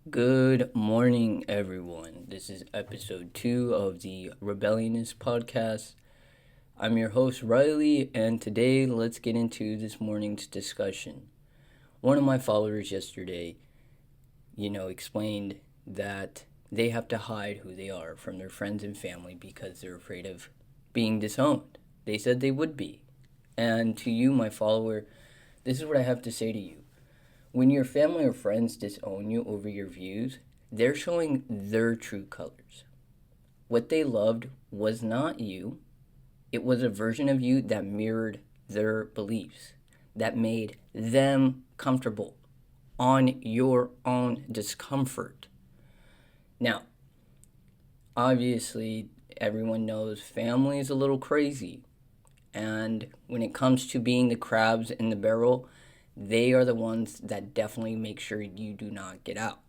Good morning, everyone. This is episode 2 of the Rebellionist podcast. I'm your host, Riley, and today let's get into this morning's discussion. One of my followers yesterday, explained that they have to hide who they are from their friends and family because they're afraid of being disowned. They said they would be. And to you, my follower, this is what I have to say to you. When your family or friends disown you over your views, they're showing their true colors. What they loved was not you, it was a version of you that mirrored their beliefs, that made them comfortable on your own discomfort. Now, obviously, everyone knows family is a little crazy. And when it comes to being the crabs in the barrel, they are the ones that definitely make sure you do not get out.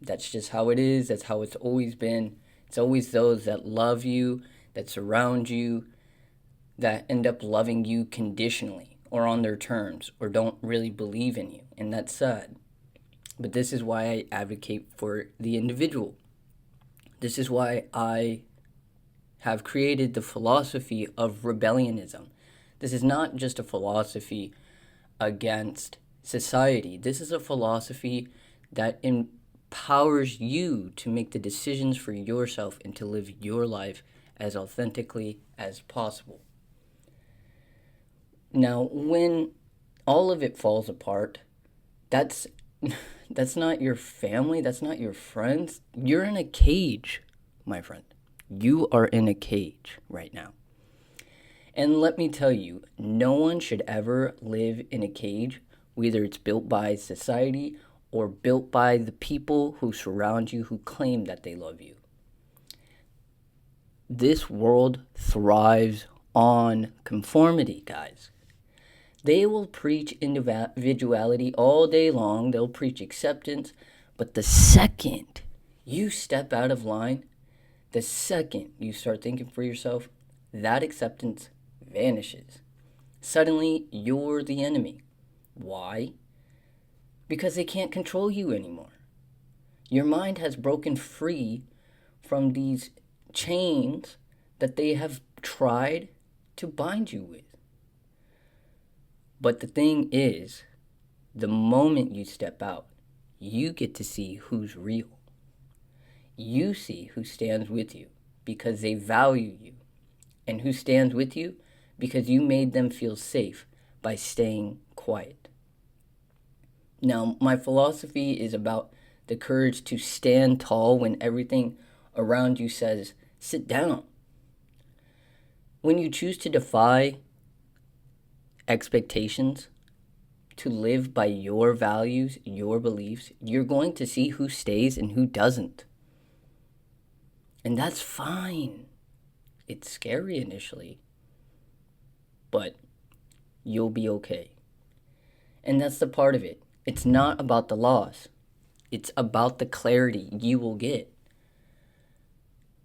That's just how it is. That's how it's always been. It's always those that love you, that surround you, that end up loving you conditionally or on their terms or don't really believe in you. And that's sad. But this is why I advocate for the individual. This is why I have created the philosophy of rebellionism. This is not just a philosophy against society. This is a philosophy that empowers you to make the decisions for yourself and to live your life as authentically as possible. Now, when all of it falls apart, that's that's not your family, that's not your friends. You're in a cage, my friend. You are in a cage right now. And let me tell you, no one should ever live in a cage, whether it's built by society or built by the people who surround you who claim that they love you. This world thrives on conformity, guys. They will preach individuality all day long, they'll preach acceptance, but the second you step out of line, the second you start thinking for yourself, that acceptance vanishes. Suddenly, you're the enemy. Why? Because they can't control you anymore. Your mind has broken free from these chains that they have tried to bind you with. But the thing is, the moment you step out, you get to see who's real. You see who stands with you because they value you, and who stands with you because you made them feel safe by staying quiet. Now, my philosophy is about the courage to stand tall when everything around you says, sit down. When you choose to defy expectations, to live by your values, your beliefs, you're going to see who stays and who doesn't. And that's fine. It's scary initially, but you'll be okay. And that's the part of it. It's not about the loss. It's about the clarity you will get.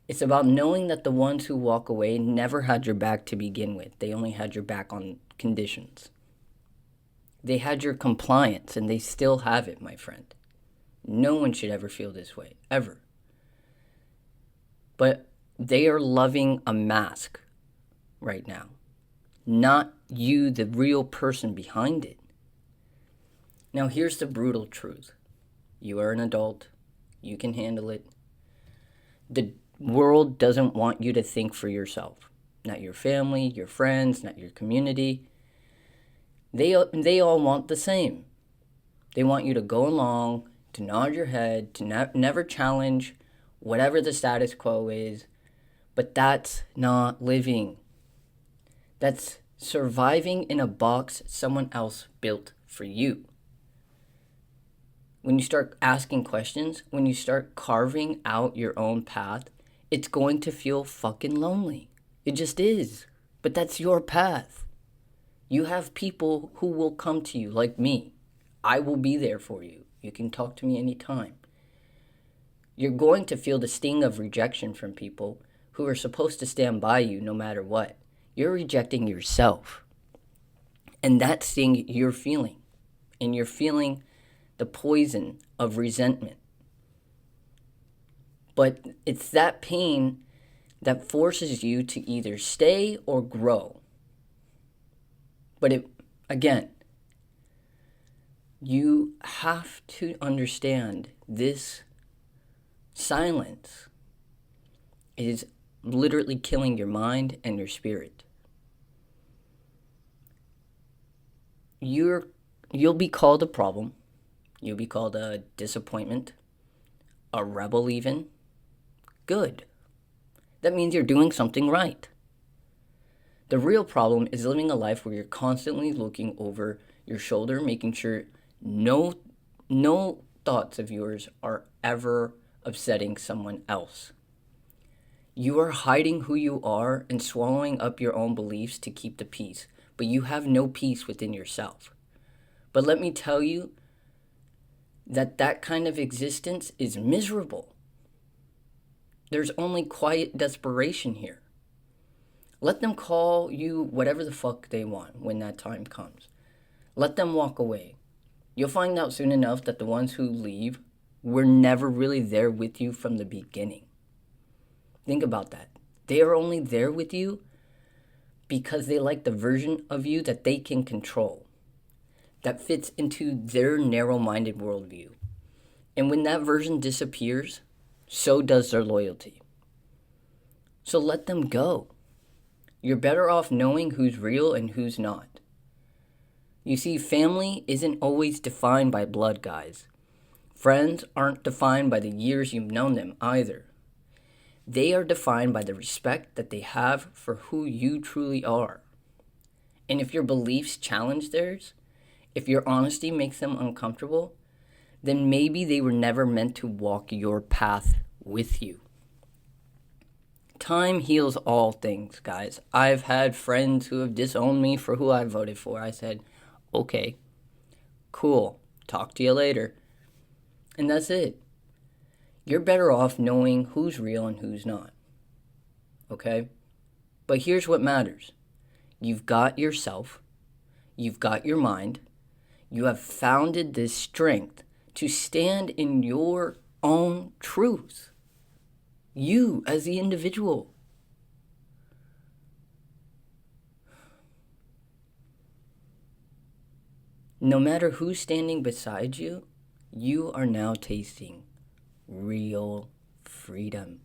It's about knowing that the ones who walk away never had your back to begin with. They only had your back on conditions. They had your compliance, and they still have it, my friend. No one should ever feel this way, ever. But they are loving a mask right now, not you, the real person behind it. Now, here's the brutal truth. You are an adult. You can handle it. The world doesn't want you to think for yourself. Not your family, your friends, not your community. They all want the same. They want you to go along, to nod your head, to never challenge whatever the status quo is. But that's not living. That's surviving in a box someone else built for you. When you start asking questions, when you start carving out your own path, it's going to feel fucking lonely. It just is. But that's your path. You have people who will come to you, like me. I will be there for you. You can talk to me anytime. You're going to feel the sting of rejection from people who are supposed to stand by you no matter what. You're rejecting yourself. And that sting you're feeling. And you're feeling the poison of resentment. But it's that pain that forces you to either stay or grow. But again, you have to understand this silence is literally killing your mind and your spirit. You'll be called a problem. You'll be called a disappointment, a rebel even. Good. That means you're doing something right. The real problem is living a life where you're constantly looking over your shoulder, making sure no thoughts of yours are ever upsetting someone else. You are hiding who you are and swallowing up your own beliefs to keep the peace, but you have no peace within yourself. But let me tell you that kind of existence is miserable. There's only quiet desperation here. Let them call you whatever the fuck they want when that time comes. Let them walk away. You'll find out soon enough that the ones who leave were never really there with you from the beginning. Think about that. They are only there with you because they like the version of you that they can control, that fits into their narrow-minded worldview. And when that version disappears, so does their loyalty. So let them go. You're better off knowing who's real and who's not. You see, family isn't always defined by blood, guys. Friends aren't defined by the years you've known them either. They are defined by the respect that they have for who you truly are. And if your beliefs challenge theirs, if your honesty makes them uncomfortable, then maybe they were never meant to walk your path with you. Time heals all things, guys. I've had friends who have disowned me for who I voted for. I said, okay, cool, talk to you later. And that's it. You're better off knowing who's real and who's not. Okay? But here's what matters. You've got yourself. You've got your mind. You have founded this strength to stand in your own truth. You as the individual. No matter who's standing beside you, you are now tasting real freedom.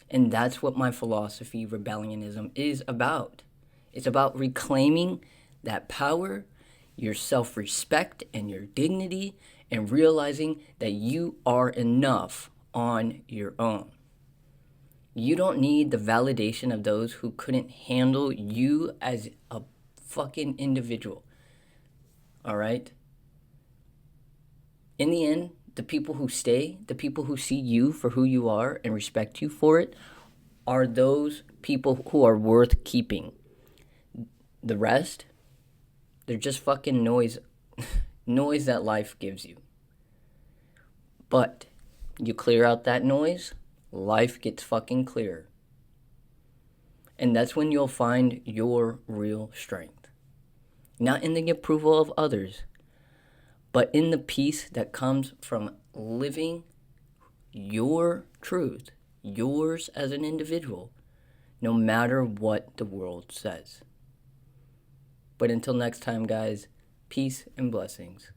And that's what my philosophy, Rebellionism, is about. It's about reclaiming that power, your self-respect, and your dignity, and realizing that you are enough on your own. You don't need the validation of those who couldn't handle you as a fucking individual. All right? In the end, the people who stay, the people who see you for who you are and respect you for it, are those people who are worth keeping. The rest, they're just fucking noise that life gives you. But you clear out that noise, life gets fucking clearer. And that's when you'll find your real strength. Not in the approval of others, but in the peace that comes from living your truth, yours as an individual, no matter what the world says. But until next time, guys, peace and blessings.